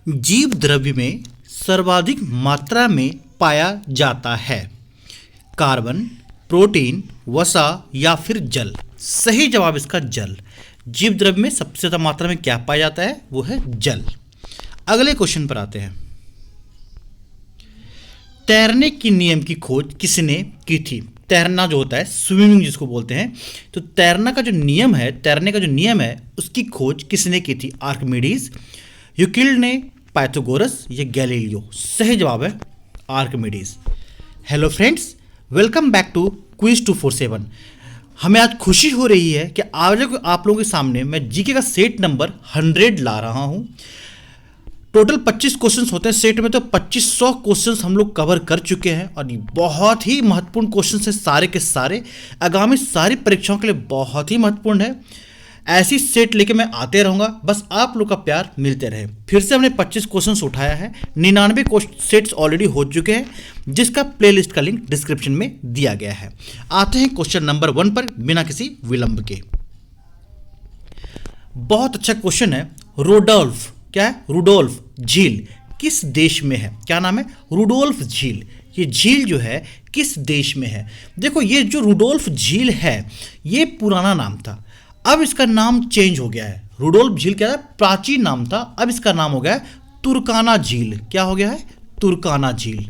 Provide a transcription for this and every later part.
जीव द्रव्य में सर्वाधिक मात्रा में पाया जाता है? कार्बन, प्रोटीन, वसा या फिर जल? सही जवाब इसका जल। जीव द्रव्य में सबसे ज़्यादा मात्रा में क्या पाया जाता है? वो है जल। अगले क्वेश्चन पर आते हैं। तैरने की नियम की खोज किसने की थी? तैरना जो होता है, स्विमिंग जिसको बोलते हैं, तो तैरने का जो नियम है उसकी खोज किसने की थी? आर्किमिडीज, यूक्लिड ने, पाइथागोरस या गैलीलियो? सही जवाब है Archimedes. Hello friends, welcome back to quiz 247। हमें आज खुशी हो रही है कि आज आप लोगों के सामने मैं जीके का सेट नंबर 100 ला रहा हूँ। टोटल 25 क्वेश्चंस होते हैं सेट में, तो 2500 क्वेश्चंस हम लोग कवर कर चुके हैं और ये बहुत ही महत्वपूर्ण क्वेश्चंस हैं सारे के सारे, आगामी सारी परीक्षाओं के लिए बहुत ही महत्वपूर्ण है। ऐसी सेट लेके मैं आते रहूँगा, बस आप लोग का प्यार मिलते रहे। फिर से हमने 25 क्वेश्चंस उठाया है, 99 सेट्स ऑलरेडी हो चुके हैं, जिसका प्लेलिस्ट का लिंक डिस्क्रिप्शन में दिया गया है। आते हैं क्वेश्चन नंबर 1 पर बिना किसी विलंब के। बहुत अच्छा क्वेश्चन है। रुडोल्फ, क्या है? रुडोल्फ झील किस देश में है? क्या नाम है? रुडोल्फ झील। ये झील जो है किस देश में है? देखो, ये जो रुडोल्फ झील है ये पुराना नाम था, अब इसका नाम चेंज हो गया है। रुडोल्फ झील क्या है? प्राचीन नाम था, अब इसका नाम हो गया है तुर्काना झील। क्या हो गया है? तुर्काना झील।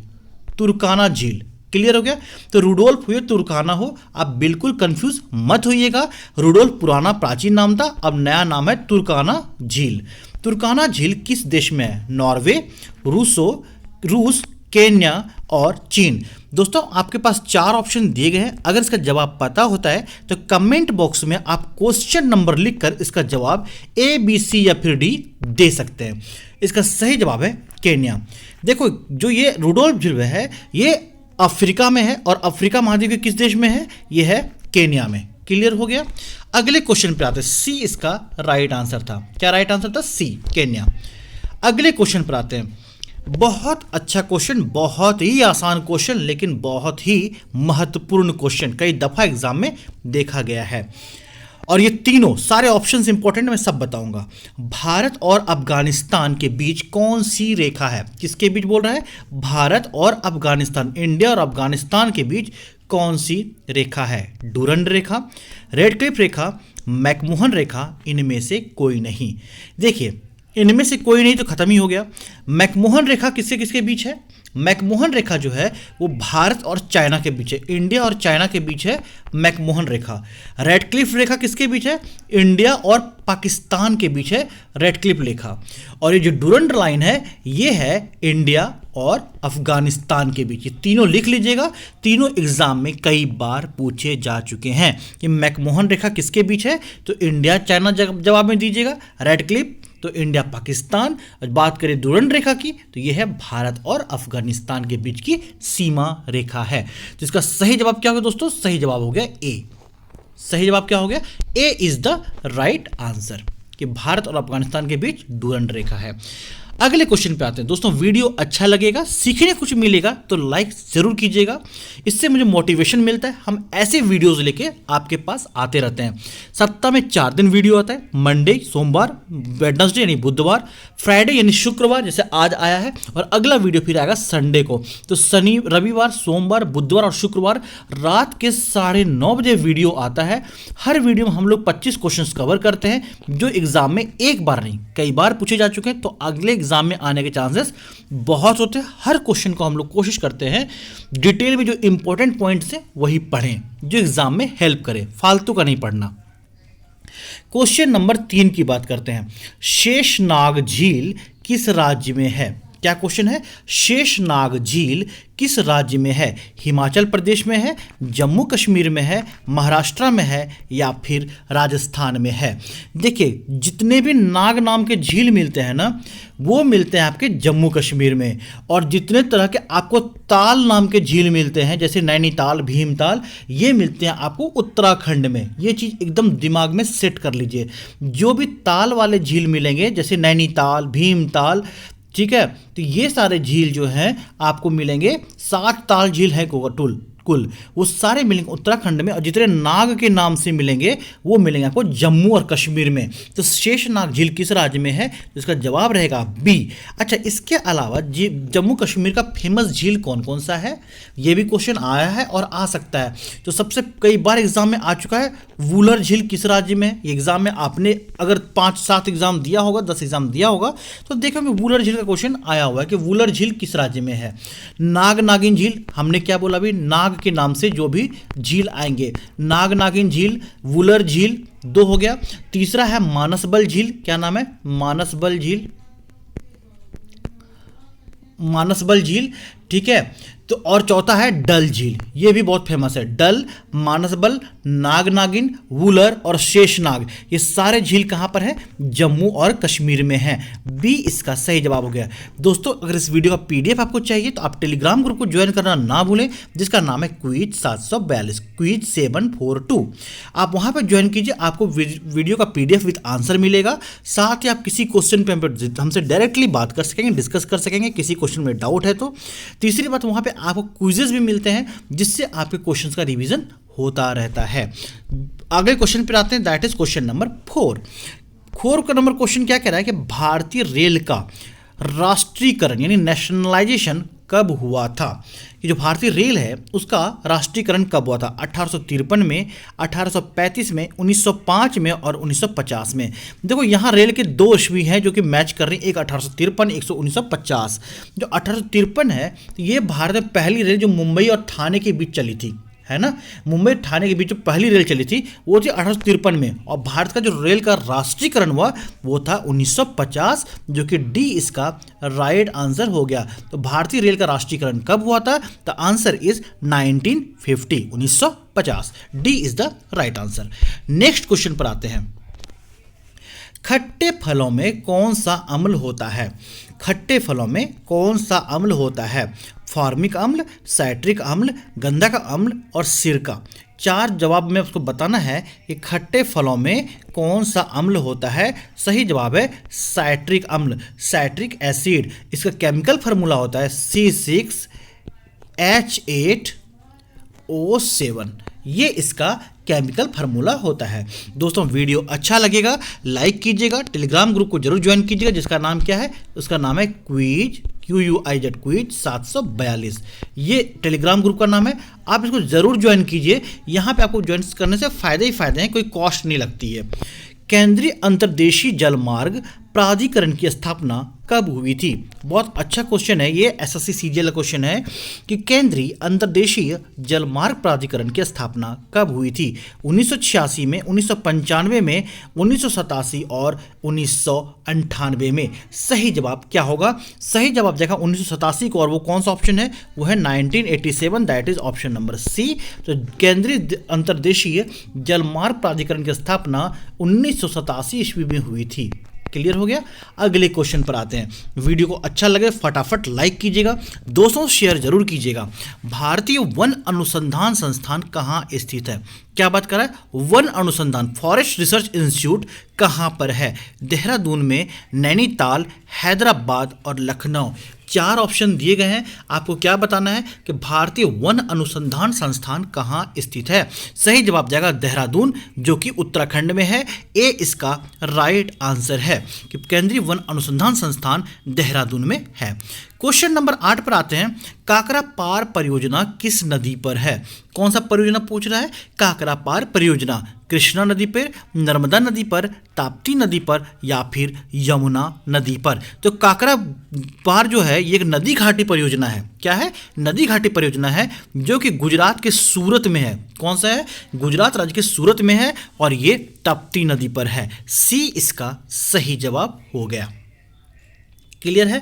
तुर्काना झील क्लियर हो गया? तो रुडोल्फ हो या तुर्काना हो, आप बिल्कुल कंफ्यूज मत होइएगा। रुडोल्फ पुराना प्राचीन नाम था, अब नया नाम है तुर्काना झील। तुर्काना झील किस देश में है? नॉर्वे, रूस, केन्या और चीन। दोस्तों, आपके पास 4 ऑप्शन दिए गए हैं। अगर इसका जवाब पता होता है तो कमेंट बॉक्स में आप क्वेश्चन नंबर लिखकर इसका जवाब A, B, C या फिर D दे सकते हैं। इसका सही जवाब है केन्या। देखो, जो ये रुडोल्फ झील है ये अफ्रीका में है, और अफ्रीका महाद्वीप के किस देश में है? ये है केन्या में। क्लियर हो गया? अगले क्वेश्चन पे आते हैं। सी इसका राइट आंसर था। क्या राइट आंसर था? सी, केन्या। अगले क्वेश्चन पर आते हैं। बहुत अच्छा क्वेश्चन, बहुत ही आसान क्वेश्चन, लेकिन बहुत ही महत्वपूर्ण क्वेश्चन, कई दफा एग्जाम में देखा गया है। और ये तीनों सारे ऑप्शंस इंपॉर्टेंट, मैं सब बताऊंगा। भारत और अफगानिस्तान के बीच कौन सी रेखा है? किसके बीच बोल रहा है? भारत और अफगानिस्तान, इंडिया और अफगानिस्तान के बीच कौन सी रेखा है? डूरंड रेखा, रेड क्लिफ रेखा, मैकमोहन रेखा, इनमें से कोई नहीं। देखिए, इनमें से कोई नहीं तो खत्म ही हो गया। मैकमोहन रेखा किससे किसके बीच है? मैकमोहन रेखा जो है वो भारत और चाइना के बीच है, इंडिया और चाइना के बीच है मैकमोहन रेखा। रेड क्लिफ रेखा किसके बीच है? इंडिया और पाकिस्तान के बीच है रेड क्लिफ रेखा। और ये जो डूरंड लाइन है ये है इंडिया और अफगानिस्तान के बीच। ये तीनों लिख लीजिएगा, तीनों एग्जाम में कई बार पूछे जा चुके हैं कि मैकमोहन रेखा किसके बीच है, तो इंडिया चाइना जवाब में दीजिएगा, रेड क्लिफ तो इंडिया पाकिस्तान। बात करें डूरंड रेखा की तो यह है भारत और अफगानिस्तान के बीच की सीमा रेखा है। तो इसका सही जवाब क्या होगा दोस्तों? सही जवाब हो गया ए। सही जवाब क्या हो गया? ए इज द राइट आंसर, कि भारत और अफगानिस्तान के बीच डूरंड रेखा है। अगले क्वेश्चन पे आते हैं। दोस्तों, वीडियो अच्छा लगेगा, सीखने कुछ मिलेगा तो लाइक जरूर कीजिएगा, इससे मुझे मोटिवेशन मिलता है। हम ऐसे वीडियोस लेके आपके पास आते रहते हैं। सप्ताह में 4 दिन वीडियो आता है, मंडे, सोमवार, वेडनेसडे यानी बुधवार, फ्राइडे यानी शुक्रवार जैसे आज आया है, और अगला वीडियो फिर आएगा संडे को। तो शनि, रविवार, सोमवार, बुधवार और शुक्रवार रात के 9:30 बजे वीडियो आता है। हर वीडियो में हम लोग 25 क्वेश्चन कवर करते हैं, जो एग्जाम में एक बार नहीं कई बार पूछे जा चुके हैं, तो अगले एग्जाम में आने के चांसेस बहुत होते हैं। हर क्वेश्चन को हम लोग कोशिश करते हैं डिटेल में जो इंपॉर्टेंट पॉइंट्स हैं वही पढ़ें, जो एग्जाम में हेल्प करे, फालतू का नहीं पढ़ना। क्वेश्चन नंबर 3 की बात करते हैं। शेषनाग झील किस राज्य में है? क्या क्वेश्चन है? शेषनाग झील किस राज्य में है? हिमाचल प्रदेश में है, जम्मू कश्मीर में है, महाराष्ट्र में है या फिर राजस्थान में है? देखिए, जितने भी नाग नाम के झील मिलते हैं ना, वो मिलते हैं आपके जम्मू कश्मीर में। और जितने तरह के आपको ताल नाम के झील मिलते हैं, जैसे नैनीताल, भीमताल, ये मिलते हैं आपको उत्तराखंड में। ये चीज़ एकदम दिमाग में सेट कर लीजिए। जो भी ताल वाले झील मिलेंगे, जैसे नैनीताल, भीमताल, ठीक है, तो ये सारे झील जो हैं आपको मिलेंगे। 7 ताल झील है कुल वो सारे मिलेंगे उत्तराखंड में, और जितने नाग के नाम से मिलेंगे वो मिलेंगे आपको जम्मू और कश्मीर में। तो शेषनाग झील किस राज्य में है? तो इसका जवाब रहेगा बी। अच्छा, इसके अलावा जम्मू कश्मीर का फेमस झील कौन कौन सा है, ये भी क्वेश्चन आया है और आ सकता है। तो सबसे कई बार एग्जाम में आ चुका है, वुलर झील किस राज्य में है? एग्जाम में आपने अगर 5-7 एग्जाम दिया होगा, 10 एग्जाम दिया होगा, तो देखेंगे वुलर झील का क्वेश्चन आया हुआ है कि वुलर झील किस राज्य में है। नाग नागिन झील, हमने क्या बोला अभी, नाग के नाम से जो भी झील आएंगे, नाग नागिन झील, वुलर झील, 2 हो गया। तीसरा है मानसबल झील, क्या नाम है? मानसबल झील, मानसबल झील, ठीक है। तो और चौथा है डल झील, ये भी बहुत फेमस है। डल, मानसबल, नाग नागिन, वुलर और शेषनाग, ये सारे झील कहाँ पर है? जम्मू और कश्मीर में है। बी इसका सही जवाब हो गया। दोस्तों, अगर इस वीडियो का पीडीएफ आपको चाहिए तो आप टेलीग्राम ग्रुप को ज्वाइन करना ना भूलें, जिसका नाम है क्विज 742, क्विज 742। आप वहाँ पर ज्वाइन कीजिए, आपको वीडियो का पीडीएफ विद आंसर मिलेगा। साथ ही आप किसी क्वेश्चन पे हमसे डायरेक्टली बात कर सकेंगे, डिस्कस कर सकेंगे, किसी क्वेश्चन में डाउट है तो। तीसरी बात, वहाँ पे आपको क्विजेस भी मिलते हैं, जिससे आपके क्वेश्चंस का रिवीजन होता रहता है। अगले क्वेश्चन पर आते हैं, दैट इज क्वेश्चन नंबर 4। 4 का नंबर क्वेश्चन क्या कह रहा है कि भारतीय रेल का राष्ट्रीयकरण यानी नेशनलाइजेशन कब हुआ था? कि जो भारतीय रेल है उसका राष्ट्रीयकरण कब हुआ था? 1853 में, 1835 में, 1905 में और 1950 में। देखो यहाँ रेल के 2 ईस्वी हैं जो कि मैच कर रही हैं, एक 1853, एक 1950। जो 1853 है ये भारत में पहली रेल जो मुंबई और ठाणे के बीच चली थी, है ना। मुंबई ठाणे के बीच जो पहली रेल चली थी वो थी 1853 में, और भारत का जो रेल का राष्ट्रीयकरण हुआ वो था 1950, जो कि डी इसका राइट आंसर हो गया। तो भारतीय रेल का राष्ट्रीयकरण कब हुआ था? The answer is 1950, 1950। D is the right answer. Next question पर आते हैं। खट्टे फलों में कौन सा अम्ल होता है? खट्टे फलों में कौन सा अम्ल होता है? फॉर्मिक अम्ल, साइट्रिक अम्ल, गंधक अम्ल और सिरका। 4 जवाब में उसको बताना है कि खट्टे फलों में कौन सा अम्ल होता है। सही जवाब है साइट्रिक अम्ल, साइट्रिक एसिड। इसका केमिकल फार्मूला होता है C6H8O7, ये इसका केमिकल फार्मूला होता है। दोस्तों, वीडियो अच्छा लगेगा लाइक कीजिएगा, टेलीग्राम ग्रुप को जरूर ज्वाइन कीजिएगा, जिसका नाम क्या है? उसका नाम है क्विज, QUIZ, क्विज 742। ये टेलीग्राम ग्रुप का नाम है, आप इसको जरूर ज्वाइन कीजिए। यहाँ पे आपको ज्वाइन करने से फायदे ही फायदे हैं, कोई कॉस्ट नहीं लगती है। केंद्रीय अंतर्देशीय जलमार्ग प्राधिकरण की स्थापना कब हुई थी? बहुत अच्छा क्वेश्चन है ये, SSC CGL का क्वेश्चन है कि केंद्रीय अंतर्देशीय जलमार्ग प्राधिकरण की स्थापना कब हुई थी? 1986 में, 1995 में, 1987 और 1998 में। सही जवाब क्या होगा? सही जवाब देखा 1987 को, और वो कौन सा ऑप्शन है? वो है 1987, that is option number C. तो केंद्रीय अंतर्देशीय जलमार्ग प्राधिकरण की स्थापना 1987 ईस्वी में हुई थी। क्लियर हो गया? अगले क्वेश्चन पर आते हैं। वीडियो को अच्छा लगे फटाफट लाइक कीजिएगा, दोस्तों शेयर जरूर कीजिएगा। भारतीय वन अनुसंधान संस्थान कहाँ स्थित है? क्या बात कर रहा है? वन अनुसंधान, फॉरेस्ट रिसर्च इंस्टीट्यूट कहाँ पर है? देहरादून में, नैनीताल, हैदराबाद और लखनऊ। 4 ऑप्शन दिए गए हैं, आपको क्या बताना है कि भारतीय वन अनुसंधान संस्थान कहाँ स्थित है। सही जवाब जाएगा देहरादून, जो कि उत्तराखंड में है। ए इसका राइट आंसर है कि केंद्रीय वन अनुसंधान संस्थान देहरादून में है। क्वेश्चन नंबर 8 पर आते हैं। काकरा पार परियोजना किस नदी पर है? कौन सा परियोजना पूछ रहा है? काकरा पार परियोजना कृष्णा नदी पर, नर्मदा नदी पर, ताप्ती नदी पर या फिर यमुना नदी पर। तो काकरा पार जो है ये एक नदी घाटी परियोजना है। क्या है? नदी घाटी परियोजना है, जो कि गुजरात के सूरत में है। कौन सा है? गुजरात राज्य के सूरत में है, और ये ताप्ती नदी पर है। सी इसका सही जवाब हो गया। क्लियर है?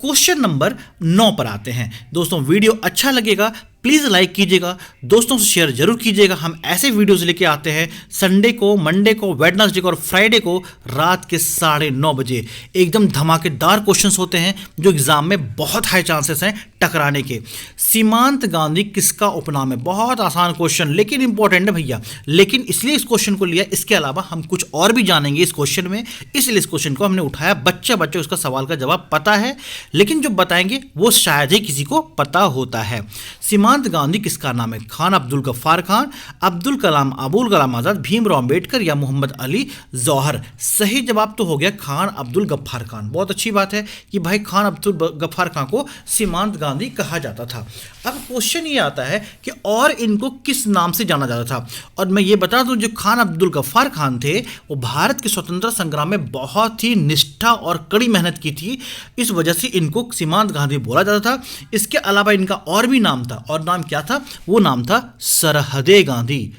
क्वेश्चन नंबर 9 पर आते हैं। दोस्तों, वीडियो अच्छा लगेगा प्लीज़ लाइक कीजिएगा, दोस्तों से शेयर जरूर कीजिएगा। हम ऐसे वीडियोस लेके आते हैं संडे को, मंडे को, वेडनेसडे को और फ्राइडे को रात के 9:30 बजे। एकदम धमाकेदार क्वेश्चंस होते हैं जो एग्जाम में बहुत हाई चांसेस हैं टकराने के। सीमांत गांधी किसका उपनाम है? बहुत आसान क्वेश्चन लेकिन इंपॉर्टेंट है भैया, लेकिन इसलिए इस क्वेश्चन को लिया, इसके अलावा हम कुछ और भी जानेंगे इस क्वेश्चन में, इसलिए इस क्वेश्चन को हमने उठाया। बच्चे उसका सवाल का जवाब पता है, लेकिन जो बताएंगे वो शायद ही किसी को पता होता है। सीमांत गांधी किसका नाम है? खान अब्दुल गफ्फार खान, अब्दुल कलाम आजाद, भीमराव अंबेडकर या मोहम्मद अली जौहर। सही जवाब तो हो गया खान अब्दुल गफ्फार खान। बहुत अच्छी बात है कि भाई खान अब्दुल गफ्फार खान को सीमांत गांधी कहा जाता था। अब क्वेश्चन ये आता है कि और इनको किस नाम से जाना जाता था, और मैं ये बता दूं जो खान अब्दुल गफ्फार खान थे वो भारत के स्वतंत्रता संग्राम में बहुत ही निष्ठा और कड़ी मेहनत की थी, इस वजह से इनको सीमांत गांधी बोला जाता था। इसके अलावा इनका और भी नाम था, और नाम क्या था? वो नाम था सरहदे गांधी।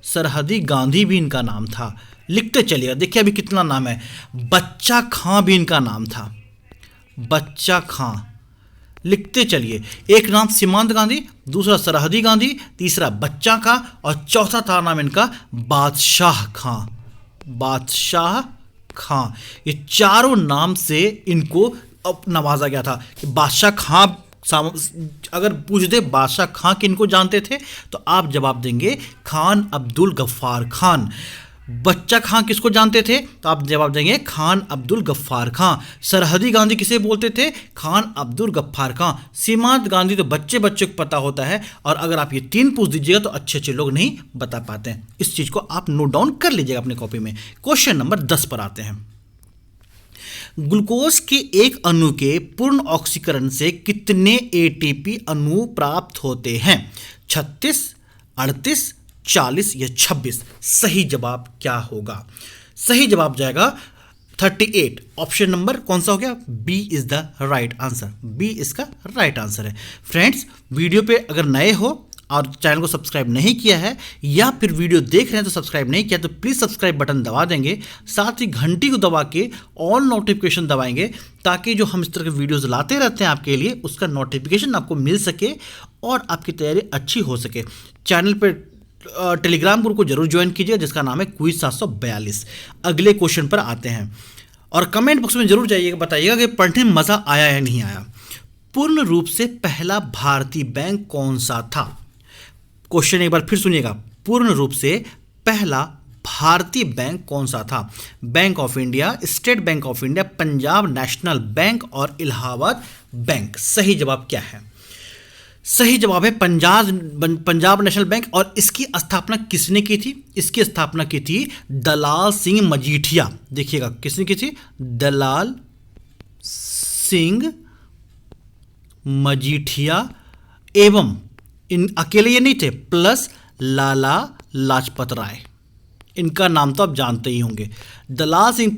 सरहदी गांधी भी इनका नाम था। लिखते चलिएगा, देखिए अभी कितना नाम है। बच्चा खां भी इनका नाम था, बच्चा खां। लिखते चलिए, एक नाम सीमांत गांधी, दूसरा सरहदी गांधी, तीसरा बच्चा खां और चौथा था नाम इनका बादशाह खां। बादशाह खां, ये चारों नाम से इनको नवाजा गया था कि बादशाह खां। अगर पूछ दे बादशाह खां किनको जानते थे तो आप जवाब देंगे खान अब्दुल गफ्फार खान। बच्चा खां किसको जानते थे तो आप जवाब देंगे खान अब्दुल गफ्फार खां। सरहदी गांधी किसे बोलते थे? खान अब्दुल गफ्फार खां। सीमांत गांधी तो बच्चे को पता होता है, और अगर आप ये तीन पूछ दीजिएगा तो अच्छे लोग नहीं बता पाते हैं। इस चीज़ को आप नोट डाउन कर लीजिएगा अपने कॉपी में। क्वेश्चन नंबर 10 पर आते हैं। ग्लूकोज के एक अणु के पूर्ण ऑक्सीकरण से कितने एटीपी अणु प्राप्त होते हैं? 36, 38, 40 या 26? सही जवाब क्या होगा? सही जवाब जाएगा 38। ऑप्शन नंबर कौन सा हो गया? B is the right answer. B इसका राइट आंसर है। फ्रेंड्स, वीडियो पे अगर नए हो और चैनल को सब्सक्राइब नहीं किया है, या फिर वीडियो देख रहे हैं तो सब्सक्राइब नहीं किया, तो प्लीज़ सब्सक्राइब बटन दबा देंगे, साथ ही घंटी को दबा के ऑल नोटिफिकेशन दबाएंगे, ताकि जो हम इस तरह के वीडियोस लाते रहते हैं आपके लिए उसका नोटिफिकेशन आपको मिल सके और आपकी तैयारी अच्छी हो सके। चैनल पर टेलीग्राम ग्रुप को जरूर ज्वाइन कीजिए जिसका नाम है क्विज 742। अगले क्वेश्चन पर आते हैं, और कमेंट बॉक्स में जरूर जाइएगा, बताइएगा कि पढ़ने में मज़ा आया या नहीं आया। पूर्ण रूप से पहला भारतीय बैंक कौन सा था? क्वेश्चन एक बार फिर सुनिएगा, पूर्ण रूप से पहला भारतीय बैंक कौन सा था? Bank of India, state bank of India, Punjab national bank और इलाहाबाद बैंक। सही जवाब क्या है? सही जवाब है पंजाब नेशनल बैंक। और इसकी स्थापना किसने की थी? इसकी स्थापना की थी दलाल सिंह मजीठिया। देखिएगा किसने की थी? दलाल सिंह मजीठिया, एवं इन अकेले ये नहीं थे, प्लस लाला लाजपत राय। इनका नाम तो आप जानते ही होंगे। दलाल सिंह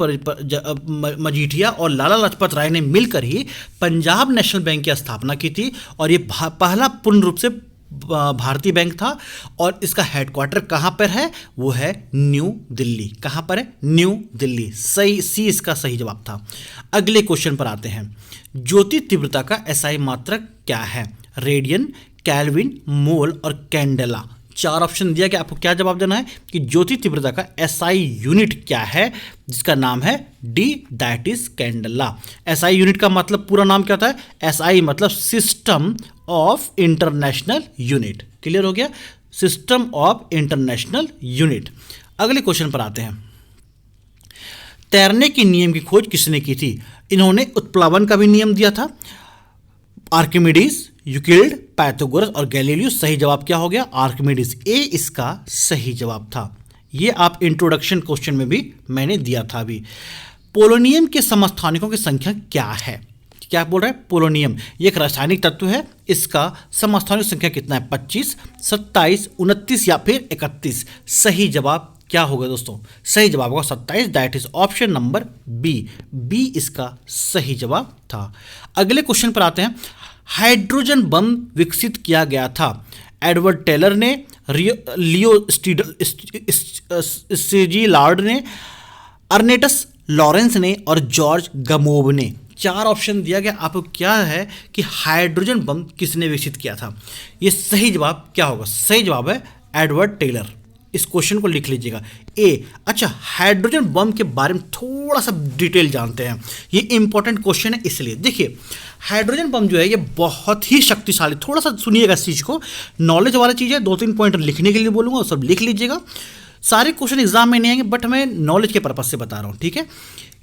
मजीठिया और लाला लाजपत राय ने मिलकर ही पंजाब नेशनल बैंक की स्थापना की थी, और ये पहला पूर्ण रूप से भारतीय बैंक था। और इसका हेडक्वार्टर कहाँ पर है? वो है न्यू दिल्ली। कहाँ पर है? न्यू दिल्ली। सही, सी इसका सही जवाब था। अगले क्वेश्चन पर आते हैं। ज्योति तीव्रता का एसआई मात्रक क्या है? रेडियन, केल्विन, मोल और कैंडेला। चार ऑप्शन दिया कि आपको क्या जवाब देना है कि ज्योति तीव्रता का एसआई यूनिट क्या है, जिसका नाम है D, that is candela. SI unit का मतलब पूरा नाम क्या होता है? एसआई मतलब system of international unit. Clear हो गया? System of international unit. अगले क्वेश्चन पर आते हैं। तैरने के नियम की खोज किसने की थी? इन्होंने उत्प्लावन का भी नियम दिया था। आर्किमिडीज, यूक्लिड, पाइथागोरस और गैलीलियो। सही जवाब क्या हो गया? आर्किमिडीज। ए इसका सही जवाब था। ये आप इंट्रोडक्शन क्वेश्चन में भी मैंने दिया था अभी। पोलोनियम के समस्थानिकों की संख्या क्या है? क्या बोल रहा है? पोलोनियम ये एक रासायनिक तत्व है। इसका समस्थानिक संख्या कितना है? 25, 27, 29 या फिर 31। सही जवाब क्या होगा दोस्तों? सही जवाब होगा 27, that is option number B. B इसका सही जवाब था। अगले क्वेश्चन पर आते हैं। हाइड्रोजन बम विकसित किया गया था। एडवर्ड टेलर ने, लियो स्टिजिलार्ड ने, अर्नेटस लॉरेंस ने और जॉर्ज गमोव ने। चार ऑप्शन दिया गया आपको क्या है कि हाइड्रोजन बम किसने विकसित किया था? ये सही जवाब क्या होगा? सही जवाब है एडवर्ड टेलर। इस क्वेश्चन को लिख लीजिएगा ए। अच्छा, हाइड्रोजन बम के बारे में थोड़ा सा डिटेल जानते हैं, ये इंपॉर्टेंट क्वेश्चन है इसलिए। देखिए, हाइड्रोजन बम जो है ये बहुत ही शक्तिशाली, थोड़ा सा सुनिएगा इस चीज़ को, नॉलेज वाला चीज़ है, 2-3 पॉइंट लिखने के लिए बोलूँगा, सब लिख लीजिएगा। सारे क्वेश्चन एग्जाम में नहीं आएंगे, बट मैं नॉलेज के पर्पज से बता रहा हूँ, ठीक है।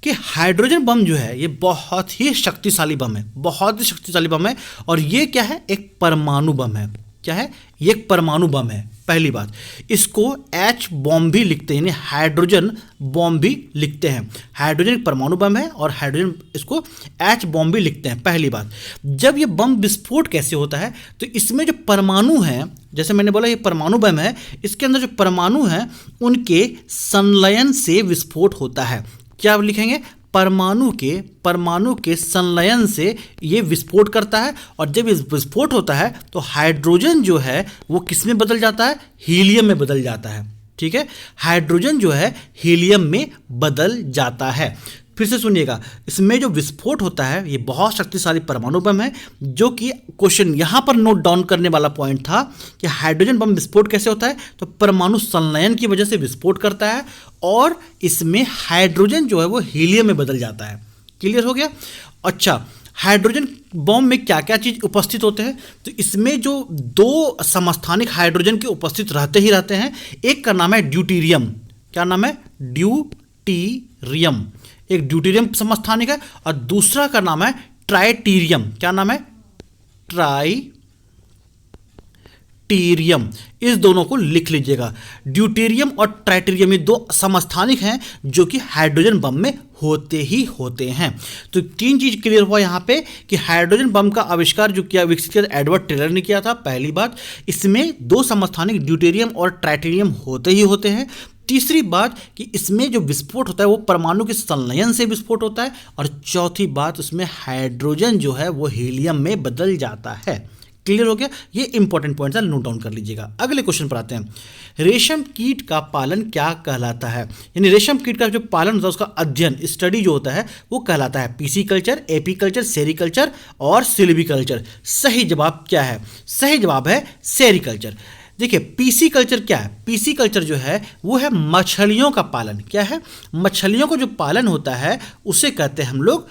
कि हाइड्रोजन बम जो है ये बहुत ही शक्तिशाली बम है, बहुत ही शक्तिशाली बम है। और ये क्या है, एक परमाणु बम है। क्या है, ये एक परमाणु बम है। पहली बात, इसको एच बॉम्ब भी लिखते हैं, यानी हाइड्रोजन बॉम्ब भी लिखते हैं। हाइड्रोजन एक परमाणु बम है और हाइड्रोजन इसको एच बॉम्ब भी लिखते हैं। पहली बात, जब ये बम विस्फोट कैसे होता है, तो इसमें जो परमाणु हैं, जैसे मैंने बोला ये परमाणु बम है, इसके अंदर जो परमाणु हैं उनके संलयन से विस्फोट होता है। क्या लिखेंगे, परमाणु के संलयन से ये विस्फोट करता है। और जब ये विस्फोट होता है तो हाइड्रोजन जो है वो किस में बदल जाता है, हीलियम में बदल जाता है। ठीक है, हाइड्रोजन जो है हीलियम में बदल जाता है। फिर से सुनिएगा, इसमें जो विस्फोट होता है ये बहुत शक्तिशाली परमाणु बम है। जो कि क्वेश्चन यहाँ पर नोट डाउन करने वाला पॉइंट था कि हाइड्रोजन बम विस्फोट कैसे होता है, तो परमाणु संलयन की वजह से विस्फोट करता है और इसमें हाइड्रोजन जो है वो हीलियम में बदल जाता है। क्लियर हो गया। अच्छा, हाइड्रोजन बॉम्ब में क्या क्या चीज़ उपस्थित होते हैं, तो इसमें जो 2 समस्थानिक हाइड्रोजन के उपस्थित रहते ही रहते हैं। एक का नाम है ड्यूटेरियम। क्या नाम है, ड्यूटेरियम, एक ड्यूटेरियम समस्थानिक है। और दूसरा का नाम है ट्राइटेरियम। क्या नाम है, ट्राइटेरियम। इस दोनों को लिख लीजिएगा, ड्यूटेरियम और ट्राइटेरियम, ये 2 समस्थानिक हैं जो कि हाइड्रोजन बम में होते ही होते हैं। तो 3 चीज क्लियर हुआ यहाँ पे कि हाइड्रोजन बम का आविष्कार जो किया, विकसित किया एडवर्ड टेलर ने किया था। पहली बात, इसमें 2 समस्थानिक ड्यूटेरियम और ट्राइटेरियम होते ही होते हैं। तीसरी बात कि इसमें जो विस्फोट होता है वो परमाणु के संलयन से विस्फोट होता है। और चौथी बात, उसमें हाइड्रोजन जो है वो हीलियम में बदल जाता है। क्लियर हो गया, ये इंपॉर्टेंट पॉइंट है, नोट डाउन कर लीजिएगा। अगले क्वेश्चन पर आते हैं, रेशम कीट का पालन क्या कहलाता है, यानी रेशम कीट का जो पालन होता है उसका अध्ययन, स्टडी जो होता है वो कहलाता है PC culture, AP culture, sericulture और सिल्वीकल्चर। सही जवाब क्या है, सही जवाब है सेरिकल्चर। देखिए, पीसी कल्चर क्या है, पीसी कल्चर जो है वो है मछलियों का पालन। क्या है, मछलियों का जो पालन होता है उसे कहते हैं हम लोग,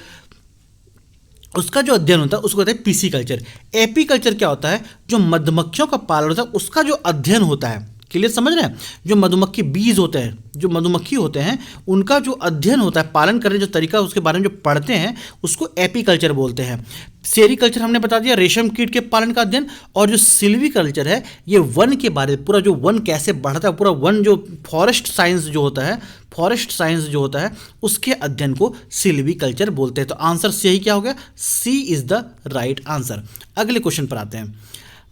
उसका जो अध्ययन होता है उसको कहते हैं पीसी कल्चर। एपी कल्चर क्या होता है, जो मधुमक्खियों का पालन होता है उसका जो अध्ययन होता है। क्लियर समझ रहे हैं, जो मधुमक्खी बीज होते हैं, जो मधुमक्खी होते हैं उनका जो अध्ययन होता है, पालन करने जो तरीका उसके बारे में जो पढ़ते हैं उसको एपी कल्चर बोलते हैं। सेरिकल्चर हमने बता दिया, रेशम कीट के पालन का अध्ययन। और जो सिल्वीकल्चर है ये वन के बारे में, पूरा जो वन कैसे बढ़ता है, पूरा वन जो फॉरेस्ट साइंस जो होता है, फॉरेस्ट साइंस जो होता है उसके अध्ययन को सिल्वीकल्चर बोलते हैं। तो आंसर सही क्या हो गया, सी इज द राइट आंसर। अगले क्वेश्चन पर आते हैं,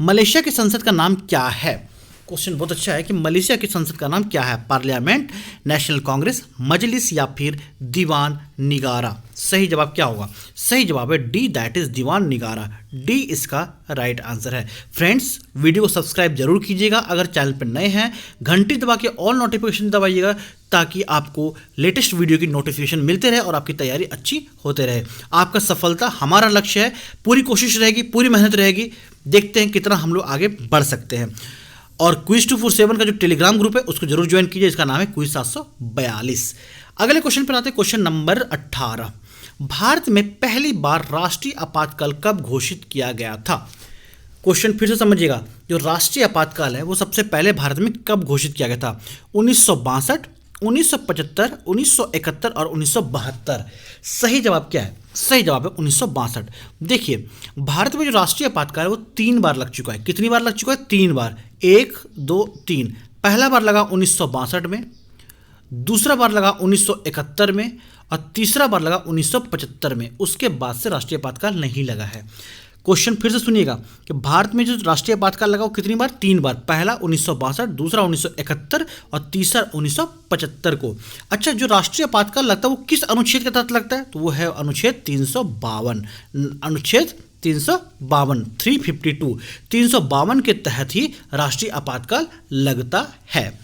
मलेशिया की संसद का नाम क्या है। क्वेश्चन बहुत अच्छा है कि मलेशिया की संसद का नाम क्या है, पार्लियामेंट, नेशनल कांग्रेस, मजलिस या फिर दीवान निगारा। सही जवाब क्या होगा, सही जवाब है डी, दैट इज दीवान निगारा। डी इसका राइट आंसर है। फ्रेंड्स, वीडियो को सब्सक्राइब जरूर कीजिएगा, अगर चैनल पर नए हैं घंटी दबा के ऑल नोटिफिकेशन दबाइएगा ताकि आपको लेटेस्ट वीडियो की नोटिफिकेशन मिलते रहे और आपकी तैयारी अच्छी होते रहे। आपका सफलता हमारा लक्ष्य है, पूरी कोशिश रहेगी, पूरी मेहनत रहेगी, देखते हैं कितना हम लोग आगे बढ़ सकते हैं। और क्विज 247 का जो टेलीग्राम ग्रुप है उसको जरूर ज्वाइन कीजिए, इसका नाम है क्विज 742। अगले क्वेश्चन पर आते हैं, क्वेश्चन नंबर 18, भारत में पहली बार राष्ट्रीय आपातकाल कब घोषित किया गया था। क्वेश्चन फिर से समझिएगा, जो राष्ट्रीय आपातकाल है वो सबसे पहले भारत में कब घोषित किया गया था, 1962, 1975, 1971 और 1972। सही जवाब क्या है, सही जवाब है 1962। देखिए, भारत में जो राष्ट्रीय आपातकाल है वो 3 बार लग चुका है। कितनी बार लग चुका है, 3 बार, 1, 2, 3। पहला बार लगा 1962 में, दूसरा बार लगा 1971 में और तीसरा बार लगा 1975 में। उसके बाद से राष्ट्रीय आपातकाल नहीं लगा है। क्वेश्चन फिर से सुनिएगा कि भारत में जो राष्ट्रीय आपातकाल लगा वो कितनी बार, 3 बार। पहला 1962, दूसरा 1971 और तीसरा 1975 को। अच्छा, जो राष्ट्रीय आपातकाल लगता है वो किस अनुच्छेद के तहत लगता है, तो वो है अनुच्छेद 352। अनुच्छेद 352, 352, 352 के तहत ही राष्ट्रीय आपातकाल लगता है।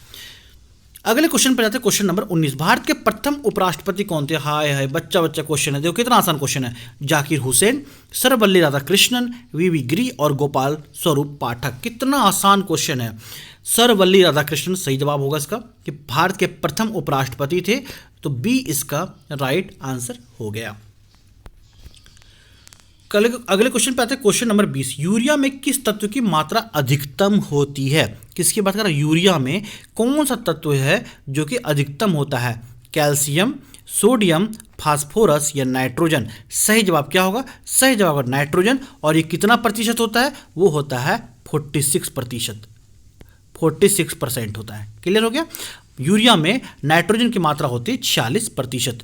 अगले क्वेश्चन पर जाते हैं, क्वेश्चन नंबर 19, भारत के प्रथम उपराष्ट्रपति कौन थे। हाय हाय, बच्चा बच्चा क्वेश्चन है, देखो कितना आसान क्वेश्चन है। जाकिर हुसैन, सर्वपल्ली राधाकृष्णन, वीवी गिरी और गोपाल स्वरूप पाठक। कितना आसान क्वेश्चन है। सर्वपल्ली राधाकृष्णन सही जवाब होगा इसका, कि भारत के प्रथम उपराष्ट्रपति थे, तो बी इसका राइट आंसर हो गया। अगले क्वेश्चन पे आते हैं, क्वेश्चन नंबर 20। यूरिया में किस तत्व की मात्रा अधिकतम होती है? किसकी बात कर रहा है? यूरिया में कौन सा तत्व है जो कि अधिकतम होता है? कैल्शियम, सोडियम, फास्फोरस या नाइट्रोजन? सही जवाब क्या होगा? सही जवाब होगा नाइट्रोजन। और ये कितना प्रतिशत होता है? वो होता है 46%, 46% होता है। क्लियर हो गया? यूरिया में नाइट्रोजन की मात्रा होती है 46%।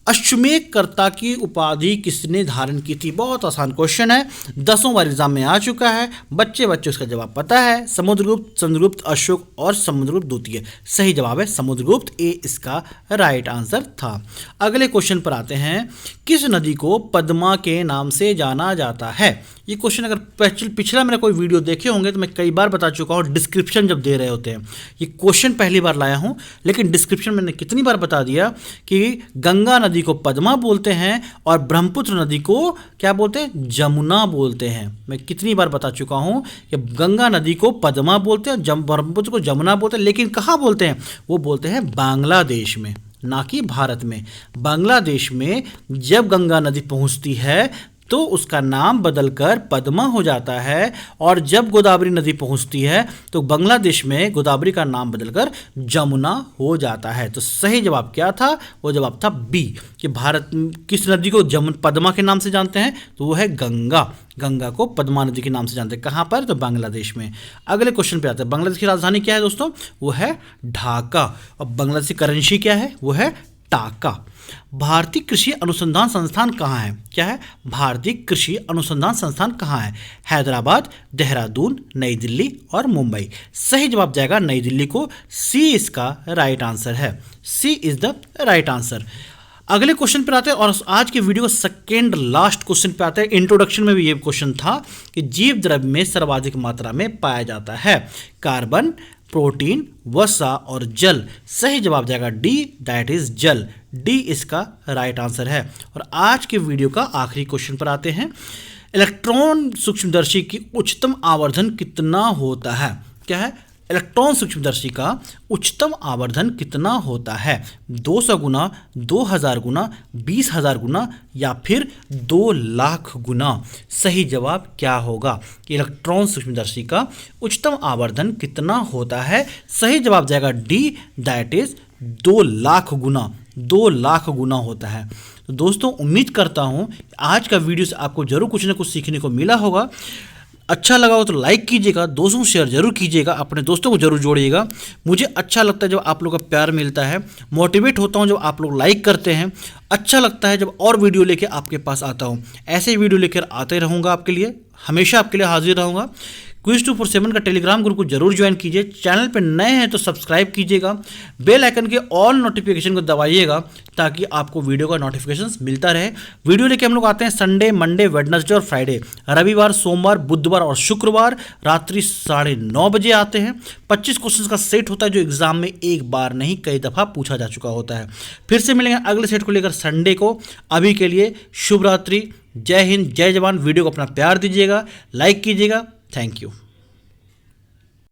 अश्वमेध कर्ता की उपाधि किसने धारण की थी? बहुत आसान क्वेश्चन है, 10वीं बार एग्जाम में आ चुका है, बच्चे उसका जवाब पता है। समुद्रगुप्त, चंद्रगुप्त, अशोक और समुद्रगुप्त द्वितीय। सही जवाब है समुद्रगुप्त, ए इसका राइट आंसर था। अगले क्वेश्चन पर आते हैं, किस नदी को पद्मा के नाम से जाना जाता है? ये क्वेश्चन अगर पिछला मेरा कोई वीडियो देखे होंगे तो मैं कई बार बता चुका हूँ, डिस्क्रिप्शन जब दे रहे होते हैं। ये क्वेश्चन पहली बार लाया हूँ, लेकिन डिस्क्रिप्शन मैंने कितनी बार बता दिया कि गंगा नदी को पद्मा बोलते हैं और ब्रह्मपुत्र नदी को क्या बोलते हैं? जमुना बोलते हैं। मैं कितनी बार बता चुका हूँ कि गंगा नदी को पद्मा बोलते हैं, ब्रह्मपुत्र को जमुना बोलते हैं, लेकिन कहाँ बोलते हैं? वो बोलते हैं बांग्लादेश में, ना कि भारत में। बांग्लादेश में जब गंगा नदी पहुँचती है तो उसका नाम बदलकर पद्मा हो जाता है, और जब गोदावरी नदी पहुंचती है तो बांग्लादेश में गोदावरी का नाम बदलकर जमुना हो जाता है। तो सही जवाब क्या था? वो जवाब था बी, कि भारत किस नदी को पद्मा के नाम से जानते हैं? तो वो है गंगा। गंगा को पद्मा नदी के नाम से जानते हैं। कहाँ पर? तो बांग्लादेश में। अगले क्वेश्चन पे आते हैं, बांग्लादेश की राजधानी क्या है दोस्तों? वो है ढाका। और बांग्लादेश की करेंसी क्या है? वो है टाका। भारतीय कृषि अनुसंधान संस्थान कहाँ है? क्या है? भारतीय कृषि अनुसंधान संस्थान कहाँ है? हैदराबाद, देहरादून, नई दिल्ली और मुंबई। सही जवाब जाएगा नई दिल्ली को, सी इसका राइट आंसर है। सी इज द राइट आंसर। अगले क्वेश्चन पर आते हैं, और आज के वीडियो का सेकेंड लास्ट क्वेश्चन पे आते हैं। इंट्रोडक्शन में भी ये क्वेश्चन था कि जीव द्रव्य में सर्वाधिक मात्रा में पाया जाता है कार्बन, प्रोटीन, वसा और जल। सही जवाब जाएगा डी, दैट इज जल। डी इसका राइट आंसर है। और आज के वीडियो का आखिरी क्वेश्चन पर आते हैं, इलेक्ट्रॉन सूक्ष्मदर्शी की उच्चतम आवर्धन कितना होता है? क्या है? इलेक्ट्रॉन सूक्ष्मदर्शी का उच्चतम आवर्धन कितना होता है? 200 गुना, 2000 गुना, 20,000 गुना या फिर 2 लाख गुना? सही जवाब क्या होगा? इलेक्ट्रॉन सूक्ष्मदर्शी का उच्चतम आवर्धन कितना होता है? सही जवाब जाएगा डी, दैट इज 2 लाख गुना। 2 लाख गुना होता है। तो दोस्तों उम्मीद करता हूँ आज का वीडियो से आपको जरूर कुछ ना कुछ सीखने को मिला होगा। अच्छा लगा हो तो लाइक कीजिएगा, दोस्तों को शेयर जरूर कीजिएगा, अपने दोस्तों को जरूर जोड़िएगा। मुझे अच्छा लगता है जब आप लोग का प्यार मिलता है, मोटिवेट होता हूं जब आप लोग लाइक करते हैं। अच्छा लगता है जब और वीडियो लेके आपके पास आता हूं। ऐसे वीडियो लेकर आते रहूँगा आपके लिए, हमेशा आपके लिए हाजिर रहूँगा। क्विज 247 का टेलीग्राम ग्रुप को जरूर ज्वाइन कीजिए। चैनल पर नए हैं तो सब्सक्राइब कीजिएगा, बेल आइकन के ऑल नोटिफिकेशन को दबाइएगा ताकि आपको वीडियो का नोटिफिकेशन मिलता रहे। वीडियो लेके हम लोग आते हैं संडे, मंडे, वेडनेसडे और फ्राइडे, रविवार, सोमवार, बुधवार और शुक्रवार रात्रि 9:30 बजे आते हैं। 25 क्वेश्चन का सेट होता है जो एग्जाम में एक बार नहीं कई दफ़ा पूछा जा चुका होता है। फिर से मिलेंगे अगले सेट को लेकर संडे को। अभी के लिए शुभ रात्रि, जय हिंद, जय जवान। वीडियो को अपना प्यार दीजिएगा, लाइक कीजिएगा। Thank you.